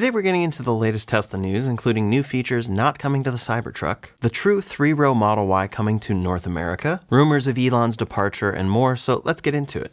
Today we're getting into the latest Tesla news, including new features not coming to the Cybertruck, the true 3-row Model Y coming to North America, rumors of Elon's departure, and more, so let's get into it.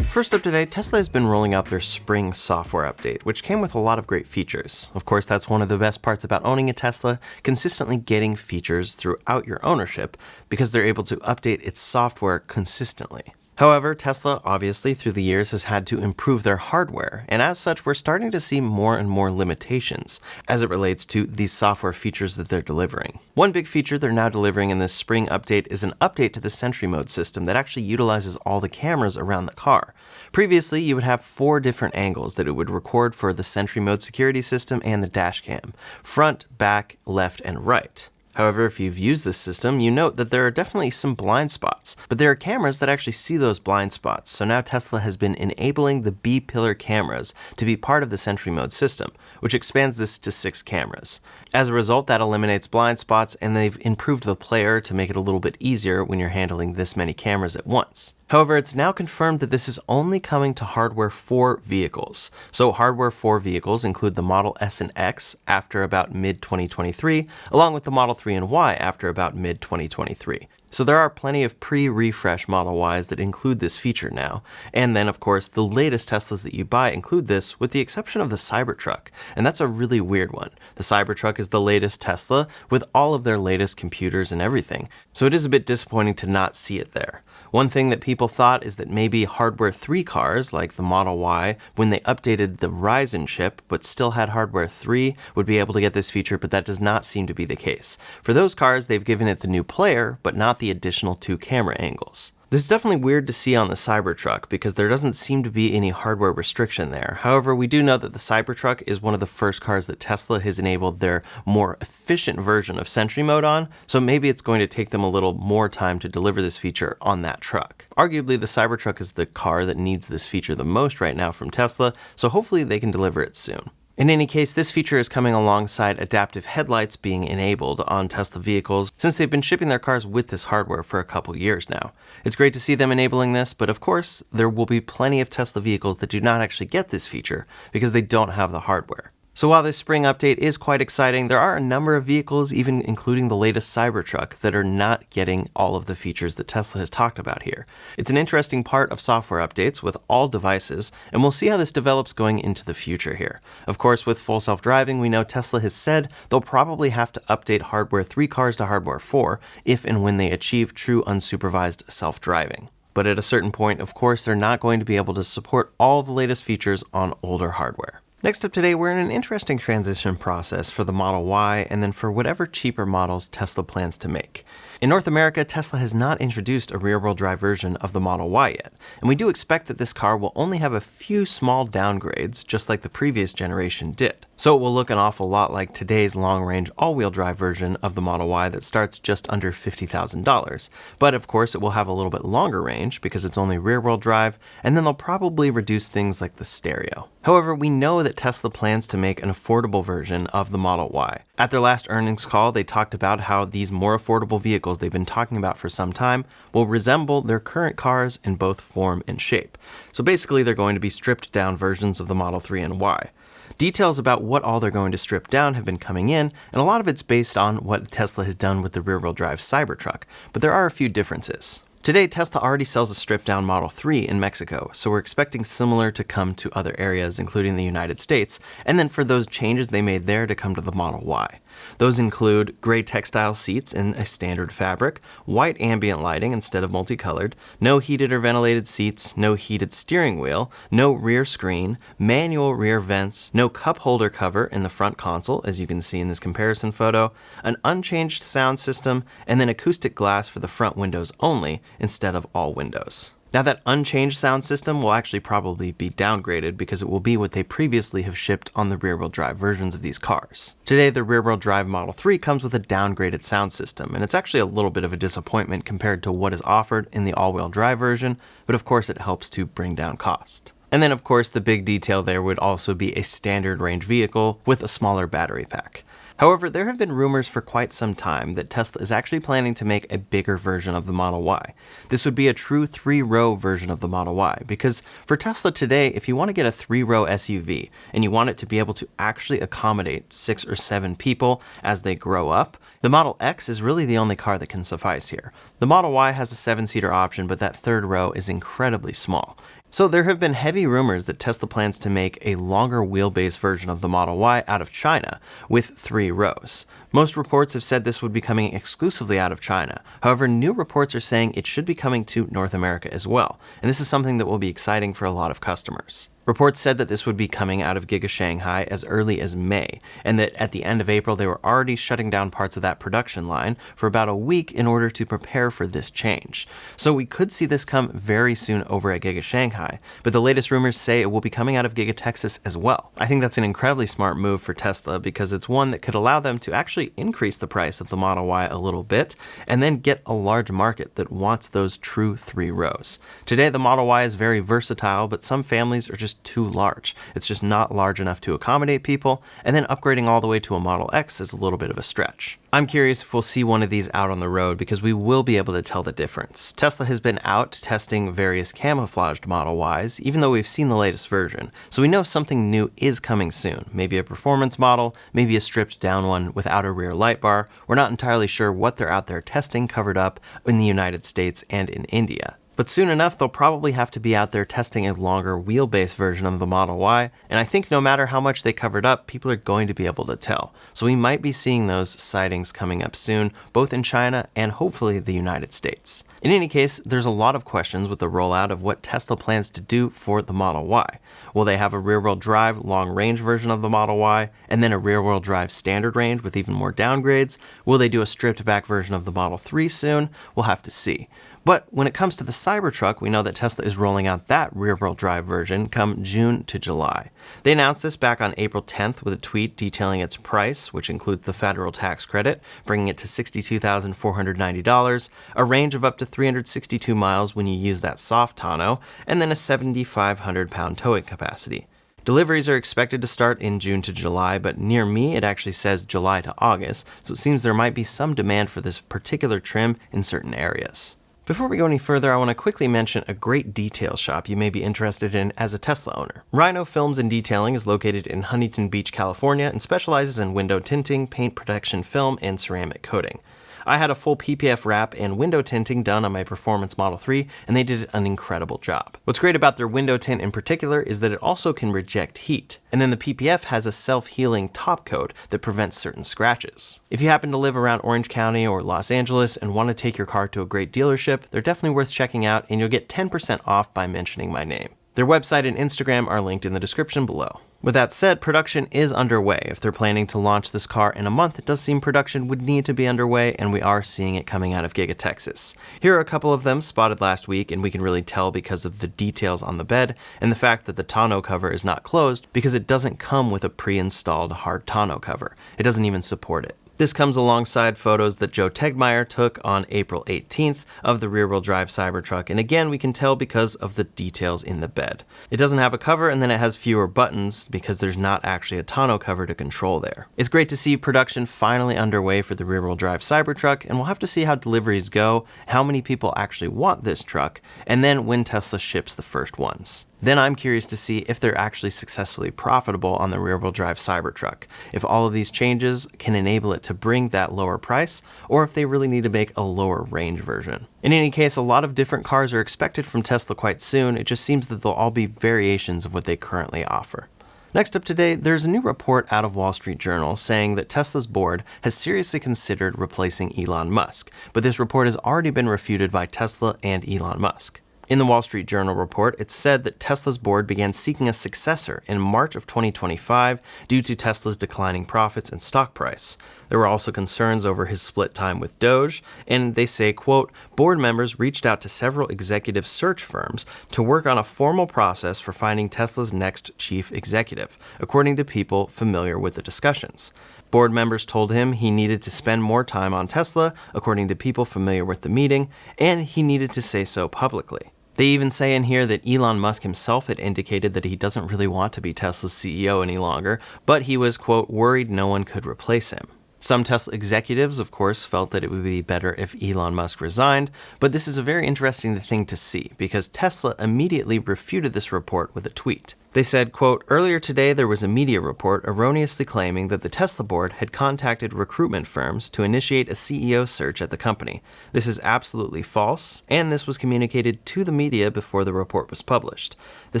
First up today, Tesla has been rolling out their spring software update, which came with a lot of great features. Of course, that's one of the best parts about owning a Tesla, consistently getting features throughout your ownership, because they're able to update its software consistently. However, Tesla, obviously, through the years has had to improve their hardware, and as such, we're starting to see more and more limitations as it relates to these software features that they're delivering. One big feature they're now delivering in this spring update is an update to the Sentry Mode system that actually utilizes all the cameras around the car. Previously, you would have 4 different angles that it would record for the Sentry Mode security system and the dash cam: front, back, left, and right. However, if you've used this system, you note that there are definitely some blind spots, but there are cameras that actually see those blind spots, so now Tesla has been enabling the B-pillar cameras to be part of the Sentry Mode system, which expands this to 6 cameras. As a result, that eliminates blind spots, and they've improved the player to make it a little bit easier when you're handling this many cameras at once. However, it's now confirmed that this is only coming to hardware 4 vehicles. So hardware 4 vehicles include the Model S and X after about mid-2023, along with the Model 3 and Y after about mid-2023. So there are plenty of pre-refresh Model Ys that include this feature now. And then, of course, the latest Teslas that you buy include this, with the exception of the Cybertruck. And that's a really weird one. The Cybertruck is the latest Tesla with all of their latest computers and everything. So it is a bit disappointing to not see it there. One thing that people thought is that maybe hardware 3 cars, like the Model Y, when they updated the Ryzen chip but still had hardware 3, would be able to get this feature, but that does not seem to be the case. For those cars, they've given it the new player, but not the additional 2 camera angles. This is definitely weird to see on the Cybertruck because there doesn't seem to be any hardware restriction there. However, we do know that the Cybertruck is one of the first cars that Tesla has enabled their more efficient version of Sentry Mode on, so maybe it's going to take them a little more time to deliver this feature on that truck. Arguably, the Cybertruck is the car that needs this feature the most right now from Tesla, so hopefully they can deliver it soon. In any case, this feature is coming alongside adaptive headlights being enabled on Tesla vehicles since they've been shipping their cars with this hardware for a couple years now. It's great to see them enabling this, but of course, there will be plenty of Tesla vehicles that do not actually get this feature because they don't have the hardware. So while this spring update is quite exciting, there are a number of vehicles, even including the latest Cybertruck, that are not getting all of the features that Tesla has talked about here. It's an interesting part of software updates with all devices, and we'll see how this develops going into the future here. Of course, with full self-driving, we know Tesla has said they'll probably have to update hardware 3 cars to hardware 4 if and when they achieve true unsupervised self-driving. But at a certain point, of course, they're not going to be able to support all the latest features on older hardware. Next up today, we're in an interesting transition process for the Model Y and then for whatever cheaper models Tesla plans to make. In North America, Tesla has not introduced a rear-wheel drive version of the Model Y yet, and we do expect that this car will only have a few small downgrades, just like the previous generation did. So it will look an awful lot like today's long-range all-wheel drive version of the Model Y that starts just under $50,000. But of course, it will have a little bit longer range because it's only rear-wheel drive, and then they'll probably reduce things like the stereo. However, we know that Tesla plans to make an affordable version of the Model Y. At their last earnings call, they talked about how these more affordable vehicles they've been talking about for some time will resemble their current cars in both form and shape. So basically, they're going to be stripped down versions of the Model 3 and Y. Details about what all they're going to strip down have been coming in, and a lot of it's based on what Tesla has done with the rear-wheel drive Cybertruck, but there are a few differences. Today, Tesla already sells a stripped-down Model 3 in Mexico, so we're expecting similar to come to other areas, including the United States, and then for those changes they made there to come to the Model Y. Those include gray textile seats in a standard fabric, white ambient lighting instead of multicolored, no heated or ventilated seats, no heated steering wheel, no rear screen, manual rear vents, no cup holder cover in the front console, as you can see in this comparison photo, an unchanged sound system, and then acoustic glass for the front windows only instead of all windows. Now that unchanged sound system will actually probably be downgraded because it will be what they previously have shipped on the rear-wheel drive versions of these cars. Today, the rear-wheel drive Model 3 comes with a downgraded sound system, and it's actually a little bit of a disappointment compared to what is offered in the all-wheel drive version, but of course it helps to bring down cost. And then of course the big detail there would also be a standard range vehicle with a smaller battery pack. However, there have been rumors for quite some time that Tesla is actually planning to make a bigger version of the Model Y. This would be a true 3-row version of the Model Y, because for Tesla today, if you want to get a 3-row SUV and you want it to be able to actually accommodate 6 or 7 people as they grow up, the Model X is really the only car that can suffice here. The Model Y has a 7-seater option, but that third row is incredibly small. So there have been heavy rumors that Tesla plans to make a longer wheelbase version of the Model Y out of China with 3 rows. Most reports have said this would be coming exclusively out of China. However, new reports are saying it should be coming to North America as well, and this is something that will be exciting for a lot of customers. Reports said that this would be coming out of Giga Shanghai as early as May, and that at the end of April they were already shutting down parts of that production line for about a week in order to prepare for this change. So we could see this come very soon over at Giga Shanghai, but the latest rumors say it will be coming out of Giga Texas as well. I think that's an incredibly smart move for Tesla because it's one that could allow them to actually increase the price of the Model Y a little bit and then get a large market that wants those true 3 rows. Today the Model Y is very versatile, but some families are just too large. It's just not large enough to accommodate people, and then upgrading all the way to a Model X is a little bit of a stretch. I'm curious if we'll see one of these out on the road because we will be able to tell the difference. Tesla has been out testing various camouflaged Model Ys, even though we've seen the latest version, so we know something new is coming soon. Maybe a performance model, maybe a stripped down one without a rear light bar. We're not entirely sure what they're out there testing covered up in the United States and in India. But soon enough, they'll probably have to be out there testing a longer wheelbase version of the Model Y, and I think no matter how much they covered up, people are going to be able to tell. So we might be seeing those sightings coming up soon, both in China and hopefully the United States. In any case, there's a lot of questions with the rollout of what Tesla plans to do for the Model Y. Will they have a rear-wheel drive long-range version of the Model Y, and then a rear-wheel drive standard range with even more downgrades? Will they do a stripped-back version of the Model 3 soon? We'll have to see. But when it comes to the Cybertruck, we know that Tesla is rolling out that rear-wheel drive version come June to July. They announced this back on April 10th with a tweet detailing its price, which includes the federal tax credit, bringing it to $62,490, a range of up to 362 miles when you use that soft tonneau, and then a 7,500-pound towing capacity. Deliveries are expected to start in June to July, but near me it actually says July to August, so it seems there might be some demand for this particular trim in certain areas. Before we go any further, I want to quickly mention a great detail shop you may be interested in as a Tesla owner. Rhino Films and Detailing is located in Huntington Beach, California, and specializes in window tinting, paint protection film, and ceramic coating. I had a full PPF wrap and window tinting done on my Performance Model 3, and they did an incredible job. What's great about their window tint in particular is that it also can reject heat, and then the PPF has a self-healing top coat that prevents certain scratches. If you happen to live around Orange County or Los Angeles and want to take your car to a great dealership, they're definitely worth checking out, and you'll get 10% off by mentioning my name. Their website and Instagram are linked in the description below. With that said, production is underway. If they're planning to launch this car in a month, it does seem production would need to be underway, and we are seeing it coming out of Giga Texas. Here are a couple of them spotted last week, and we can really tell because of the details on the bed and the fact that the tonneau cover is not closed because it doesn't come with a pre-installed hard tonneau cover. It doesn't even support it. This comes alongside photos that Joe Tegmeyer took on April 18th of the rear-wheel drive Cybertruck, and again we can tell because of the details in the bed. It doesn't have a cover, and then it has fewer buttons because there's not actually a tonneau cover to control there. It's great to see production finally underway for the rear-wheel drive Cybertruck, and we'll have to see how deliveries go, how many people actually want this truck, and then when Tesla ships the first ones. Then I'm curious to see if they're actually successfully profitable on the rear-wheel drive Cybertruck, if all of these changes can enable it to bring that lower price, or if they really need to make a lower range version. In any case, a lot of different cars are expected from Tesla quite soon. It just seems that they'll all be variations of what they currently offer. Next up today, there's a new report out of Wall Street Journal saying that Tesla's board has seriously considered replacing Elon Musk, but this report has already been refuted by Tesla and Elon Musk. In the Wall Street Journal report, it said that Tesla's board began seeking a successor in March of 2025 due to Tesla's declining profits and stock price. There were also concerns over his split time with Doge, and they say, quote, board members reached out to several executive search firms to work on a formal process for finding Tesla's next chief executive, according to people familiar with the discussions. Board members told him he needed to spend more time on Tesla, according to people familiar with the meeting, and he needed to say so publicly. They even say in here that Elon Musk himself had indicated that he doesn't really want to be Tesla's CEO any longer, but he was, quote, worried no one could replace him. Some Tesla executives, of course, felt that it would be better if Elon Musk resigned, but this is a very interesting thing to see because Tesla immediately refuted this report with a tweet. They said, quote, earlier today there was a media report erroneously claiming that the Tesla board had contacted recruitment firms to initiate a CEO search at the company. This is absolutely false, and this was communicated to the media before the report was published. The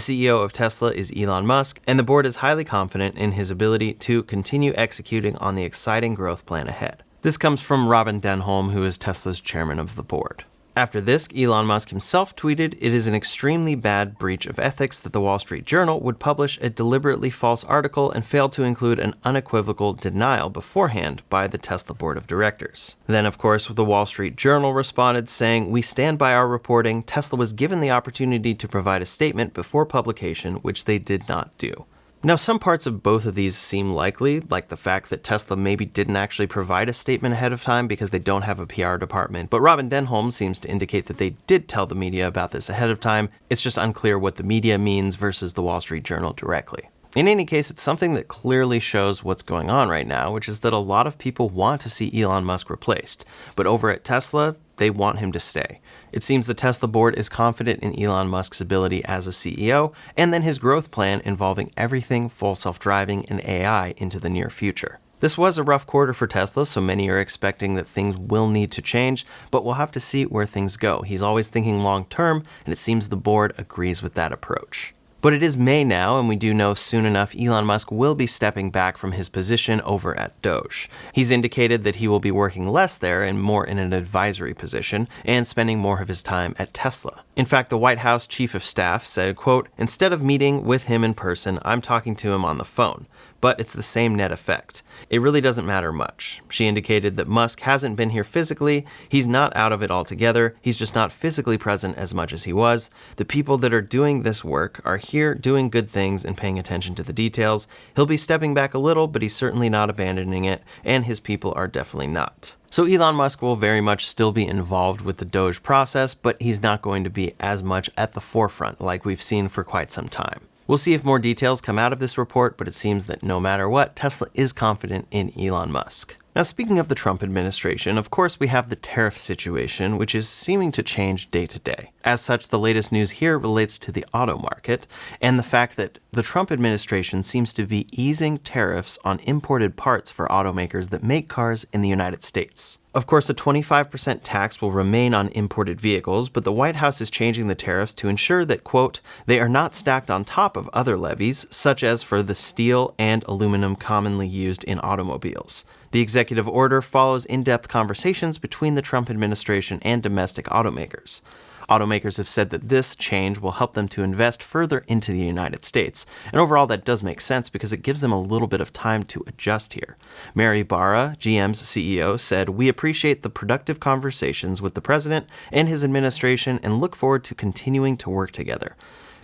CEO of Tesla is Elon Musk, and the board is highly confident in his ability to continue executing on the exciting growth plan ahead. This comes from Robin Denholm, who is Tesla's chairman of the board. After this, Elon Musk himself tweeted, it is an extremely bad breach of ethics that the Wall Street Journal would publish a deliberately false article and fail to include an unequivocal denial beforehand by the Tesla board of directors. Then, of course, the Wall Street Journal responded saying, we stand by our reporting. Tesla was given the opportunity to provide a statement before publication, which they did not do. Now, some parts of both of these seem likely, like the fact that Tesla maybe didn't actually provide a statement ahead of time because they don't have a PR department, but Robin Denholm seems to indicate that they did tell the media about this ahead of time. It's just unclear what the media means versus the Wall Street Journal directly. In any case, it's something that clearly shows what's going on right now, which is that a lot of people want to see Elon Musk replaced, but over at Tesla, they want him to stay. It seems the Tesla board is confident in Elon Musk's ability as a CEO, and then his growth plan involving everything full self-driving and AI into the near future. This was a rough quarter for Tesla, so many are expecting that things will need to change, but we'll have to see where things go. He's always thinking long-term, and it seems the board agrees with that approach. But it is May now, and we do know soon enough Elon Musk will be stepping back from his position over at Doge. He's indicated that he will be working less there and more in an advisory position, and spending more of his time at Tesla. In fact, the White House chief of staff said, quote, instead of meeting with him in person, I'm talking to him on the phone. But it's the same net effect. It really doesn't matter much. She indicated that Musk hasn't been here physically, he's not out of it altogether, he's just not physically present as much as he was. The people that are doing this work are here doing good things and paying attention to the details. He'll be stepping back a little, but he's certainly not abandoning it, and his people are definitely not. So Elon Musk will very much still be involved with the Doge process, but he's not going to be as much at the forefront like we've seen for quite some time. We'll see if more details come out of this report, but it seems that no matter what, Tesla is confident in Elon Musk. Now, speaking of the Trump administration, of course we have the tariff situation, which is seeming to change day to day. As such, the latest news here relates to the auto market and the fact that the Trump administration seems to be easing tariffs on imported parts for automakers that make cars in the United States. Of course, a 25% tax will remain on imported vehicles, but the White House is changing the tariffs to ensure that, quote, they are not stacked on top of other levies, such as for the steel and aluminum commonly used in automobiles. The executive order follows in-depth conversations between the Trump administration and domestic automakers. Automakers have said that this change will help them to invest further into the United States. And overall, that does make sense because it gives them a little bit of time to adjust here. Mary Barra, GM's CEO, said, we appreciate the productive conversations with the president and his administration and look forward to continuing to work together.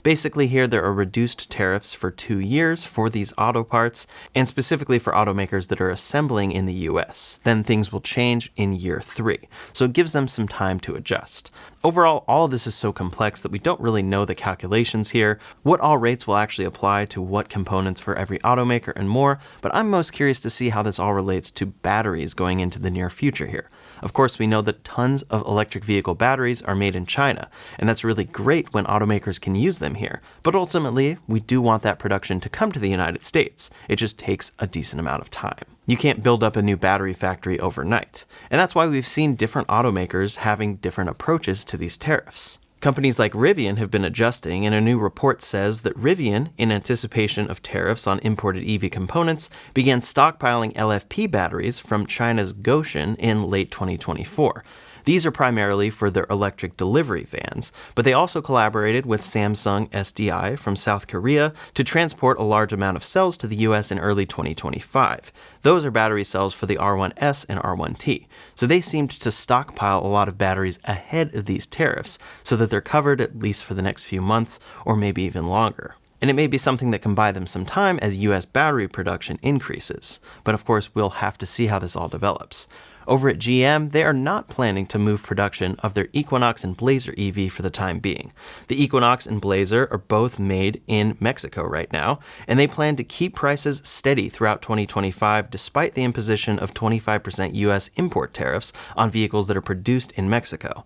Basically here, there are reduced tariffs for 2 years for these auto parts, and specifically for automakers that are assembling in the US. Then things will change in year 3, so it gives them some time to adjust. Overall, all of this is so complex that we don't really know the calculations here, what all rates will actually apply to what components for every automaker and more, but I'm most curious to see how this all relates to batteries going into the near future here. Of course, we know that tons of electric vehicle batteries are made in China, and that's really great when automakers can use them here. But ultimately, we do want that production to come to the United States. It just takes a decent amount of time. You can't build up a new battery factory overnight. And that's why we've seen different automakers having different approaches to these tariffs. Companies like Rivian have been adjusting, and a new report says that Rivian, in anticipation of tariffs on imported EV components, began stockpiling LFP batteries from China's Goshen in late 2024. These are primarily for their electric delivery vans, but they also collaborated with Samsung SDI from South Korea to transport a large amount of cells to the US in early 2025. Those are battery cells for the R1S and R1T. So they seemed to stockpile a lot of batteries ahead of these tariffs so that they're covered at least for the next few months or maybe even longer. And it may be something that can buy them some time as US battery production increases. But of course, we'll have to see how this all develops. Over at GM, they are not planning to move production of their Equinox and Blazer EV for the time being. The Equinox and Blazer are both made in Mexico right now, and they plan to keep prices steady throughout 2025 despite the imposition of 25% US import tariffs on vehicles that are produced in Mexico.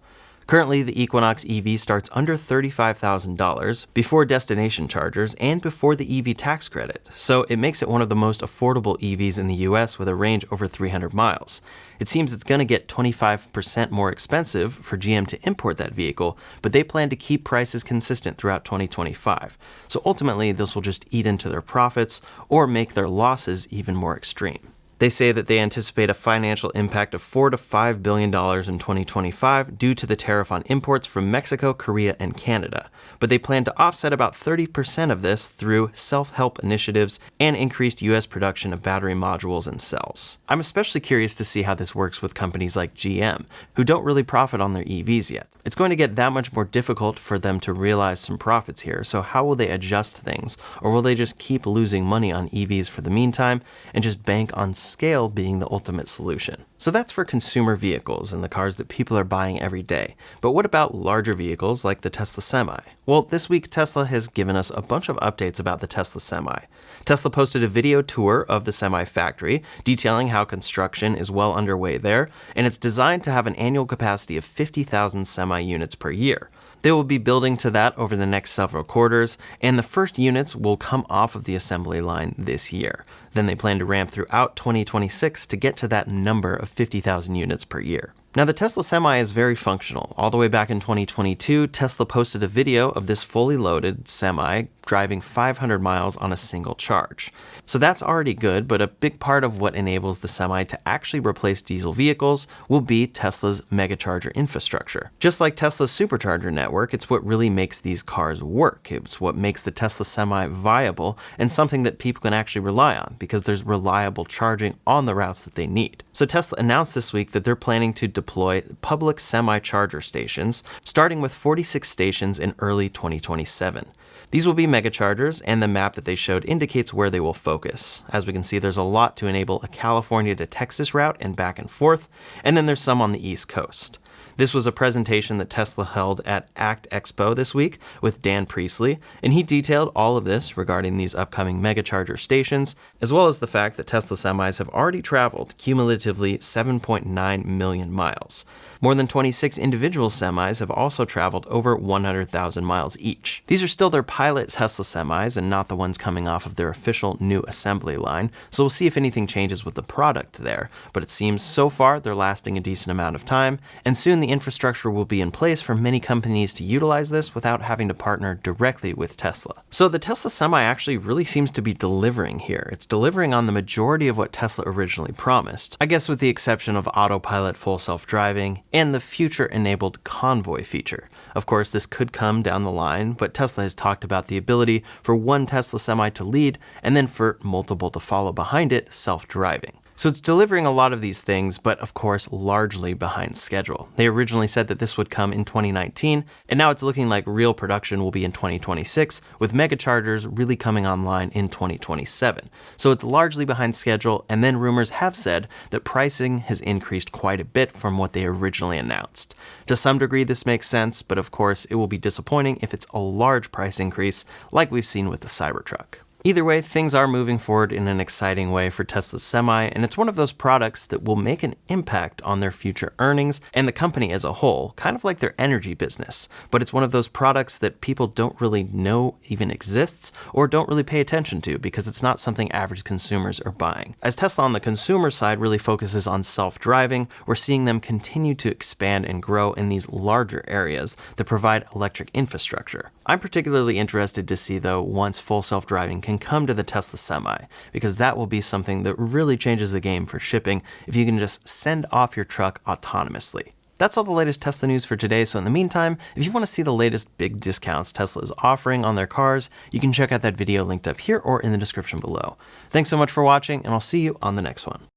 Currently, the Equinox EV starts under $35,000 before destination chargers and before the EV tax credit, so it makes it one of the most affordable EVs in the US with a range over 300 miles. It seems it's going to get 25% more expensive for GM to import that vehicle, but they plan to keep prices consistent throughout 2025. So ultimately, this will just eat into their profits or make their losses even more extreme. They say that they anticipate a financial impact of $4 to $5 billion in 2025 due to the tariff on imports from Mexico, Korea, and Canada. But they plan to offset about 30% of this through self-help initiatives and increased US production of battery modules and cells. I'm especially curious to see how this works with companies like GM, who don't really profit on their EVs yet. It's going to get that much more difficult for them to realize some profits here, so how will they adjust things? Or will they just keep losing money on EVs for the meantime and just bank on scale being the ultimate solution? So that's for consumer vehicles and the cars that people are buying every day. But what about larger vehicles like the Tesla Semi? Well, this week Tesla has given us a bunch of updates about the Tesla Semi. Tesla posted a video tour of the Semi factory detailing how construction is well underway there, and it's designed to have an annual capacity of 50,000 Semi units per year. They will be building to that over the next several quarters, and the first units will come off of the assembly line this year. Then they plan to ramp throughout 2026 to get to that number of 50,000 units per year. Now, the Tesla Semi is very functional. All the way back in 2022, Tesla posted a video of this fully loaded Semi driving 500 miles on a single charge. So that's already good, but a big part of what enables the Semi to actually replace diesel vehicles will be Tesla's megacharger infrastructure. Just like Tesla's supercharger network, it's what really makes these cars work. It's what makes the Tesla Semi viable and something that people can actually rely on because there's reliable charging on the routes that they need. So Tesla announced this week that they're planning to deploy public semi-charger stations, starting with 46 stations in early 2027. These will be megachargers, and the map that they showed indicates where they will focus. As we can see, there's a lot to enable a California to Texas route and back and forth, and then there's some on the East Coast. This was a presentation that Tesla held at ACT Expo this week with Dan Priestley, and he detailed all of this regarding these upcoming megacharger stations, as well as the fact that Tesla semis have already traveled cumulatively 7.9 million miles. More than 26 individual semis have also traveled over 100,000 miles each. These are still their pilot Tesla semis and not the ones coming off of their official new assembly line, so we'll see if anything changes with the product there, but it seems so far they're lasting a decent amount of time, and soon the infrastructure will be in place for many companies to utilize this without having to partner directly with Tesla. So the Tesla Semi actually really seems to be delivering here. It's delivering on the majority of what Tesla originally promised, I guess with the exception of autopilot, full self-driving, and the future-enabled convoy feature. Of course, this could come down the line, but Tesla has talked about the ability for one Tesla Semi to lead and then for multiple to follow behind it, self-driving. So it's delivering a lot of these things, but of course, largely behind schedule. They originally said that this would come in 2019, and now it's looking like real production will be in 2026, with megachargers really coming online in 2027. So it's largely behind schedule, and then rumors have said that pricing has increased quite a bit from what they originally announced. To some degree, this makes sense, but of course, it will be disappointing if it's a large price increase like we've seen with the Cybertruck. Either way, things are moving forward in an exciting way for Tesla's Semi, and it's one of those products that will make an impact on their future earnings and the company as a whole, kind of like their energy business. But it's one of those products that people don't really know even exists or don't really pay attention to because it's not something average consumers are buying. As Tesla on the consumer side really focuses on self-driving, we're seeing them continue to expand and grow in these larger areas that provide electric infrastructure. I'm particularly interested to see, though, once full self-driving can come to the Tesla Semi, because that will be something that really changes the game for shipping if you can just send off your truck autonomously. That's all the latest Tesla news for today, so in the meantime, if you want to see the latest big discounts Tesla is offering on their cars, you can check out that video linked up here or in the description below. Thanks so much for watching, and I'll see you on the next one.